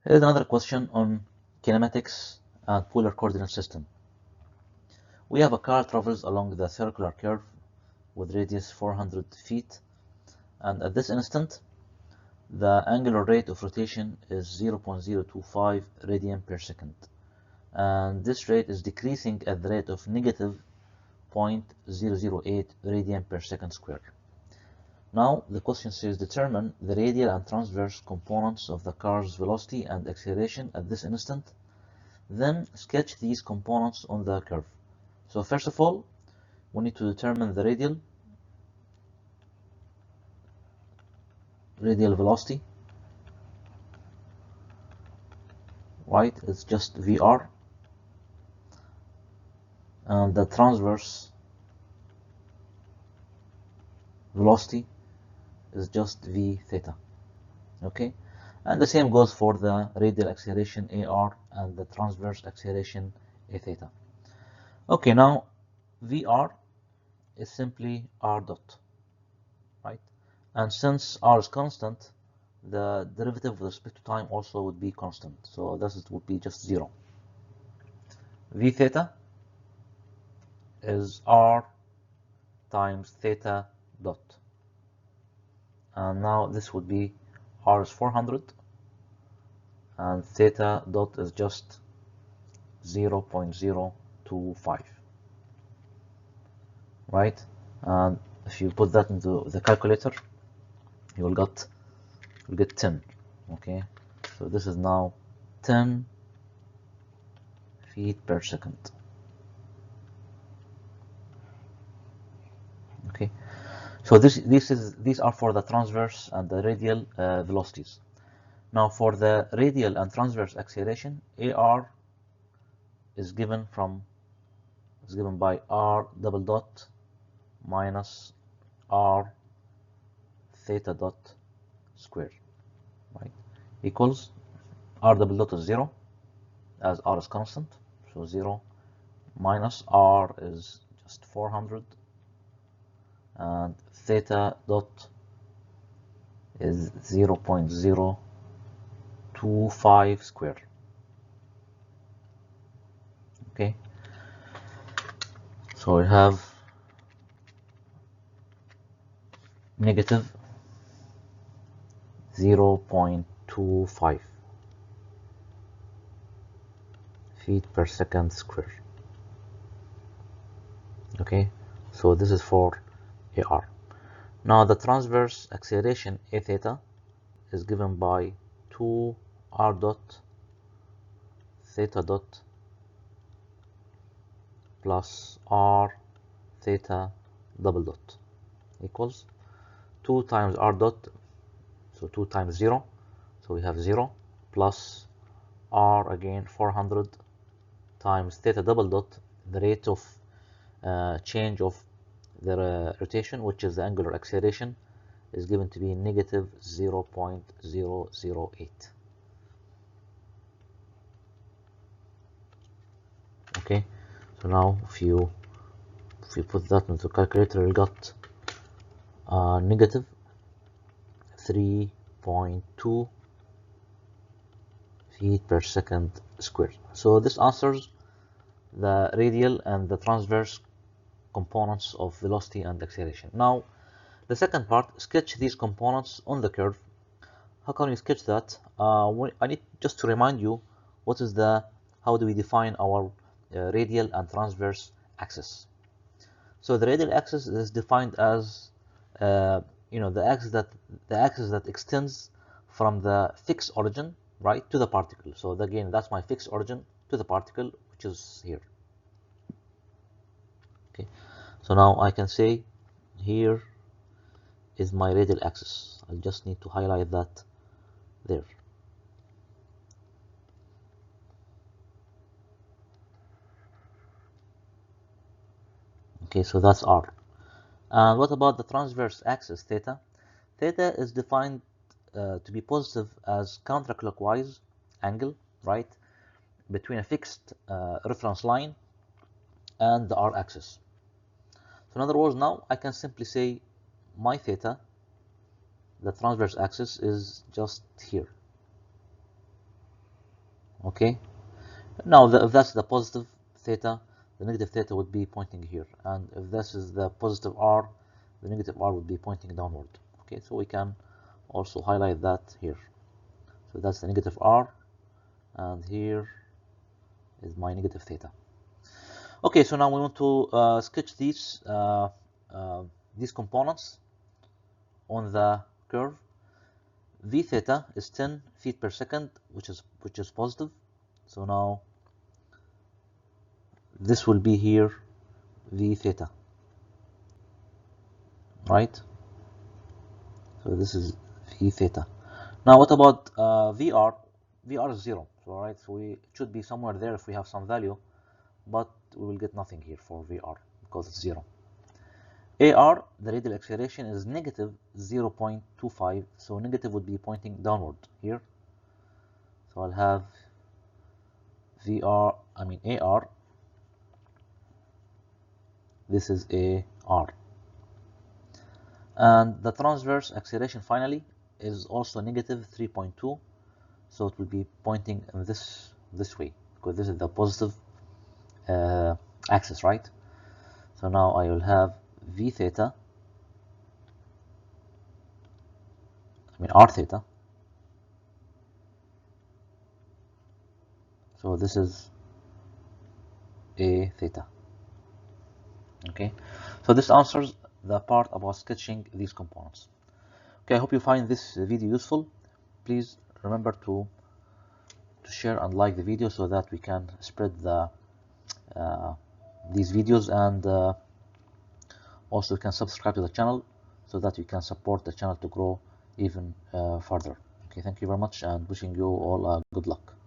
Here's another question on kinematics and polar coordinate system. We have a car travels along the circular curve with radius 400 feet, and at this instant, the angular rate of rotation is 0.025 radian per second. And this rate is decreasing at the rate of negative 0.008 radian per second squared. Now, the question says determine the radial and transverse components of the car's velocity and acceleration at this instant. Then sketch these components on the curve. So first of all, we need to determine the radial velocity, right? It's just VR, and the transverse velocity is just v theta. Okay, and the same goes for the radial acceleration AR and the transverse acceleration A theta. Okay, now VR is simply R dot, right? And since R is constant, the derivative with respect to time also would be constant. So this would be just 0. V theta is R times theta dot. And now this would be R is 400 and theta dot is just 0.025, right? And if you put that into the calculator, you will get 10. Okay, so this is now 10 feet per second. Okay, so these are for the transverse and the radial velocities. Now for the radial and transverse acceleration, AR is given by R double dot minus R theta dot squared, right? Equals R double dot is 0, as R is constant, so 0 minus R is just 400, and theta dot is 0.025 squared. Okay, so we have negative 0.25 feet per second square. Okay, so this is for AR. Now the transverse acceleration A theta is given by 2 R dot theta dot plus R theta double dot equals 2 times R dot, so 2 times 0, so we have 0, plus R again 400 times theta double dot, the rate of change of the rotation, which is the angular acceleration, is given to be negative 0.008. Okay, so now if you put that into the calculator, you got negative 3.2 feet per second squared. So this answers the radial and the transverse components of velocity and acceleration. Now the second part, sketch these components on the curve. How can we sketch that? I need just to remind you what is how do we define our radial and transverse axis. So the radial axis is defined as the axis that extends from the fixed origin, right, to the particle. So again, that's my fixed origin to the particle, which is here. Okay, so now I can say here is my radial axis. I just need to highlight that there. Okay, so that's R. And what about the transverse axis, theta? Theta is defined to be positive as counterclockwise angle, right, between a fixed reference line and the R axis. So in other words, now I can simply say my theta, the transverse axis, is just here. Okay. Now, if that's the positive theta, the negative theta would be pointing here, and if this is the positive r, the negative r would be pointing downward. Okay, so we can also highlight that here. So that's the negative r, and here is my negative theta. Okay, so now we want to sketch these components on the curve. V theta is 10 feet per second, which is positive. So now this will be here V theta, right? So this is V theta. Now what about VR? VR is 0, so right, so it should be somewhere there if we have some value, but we will get nothing here for VR because it's 0. AR, the radial acceleration, is negative 0.25, so negative would be pointing downward here. So I'll have AR, this is AR. And the transverse acceleration finally is also negative 3.2, so it will be pointing in this way, because this is the positive axis, right? So now I will have V theta, R theta. So this is A theta. Okay, so this answers the part about sketching these components. Okay, I hope you find this video useful. Please remember to share and like the video so that we can spread these videos, and also you can subscribe to the channel so that you can support the channel to grow even further. Okay, thank you very much, and wishing you all good luck.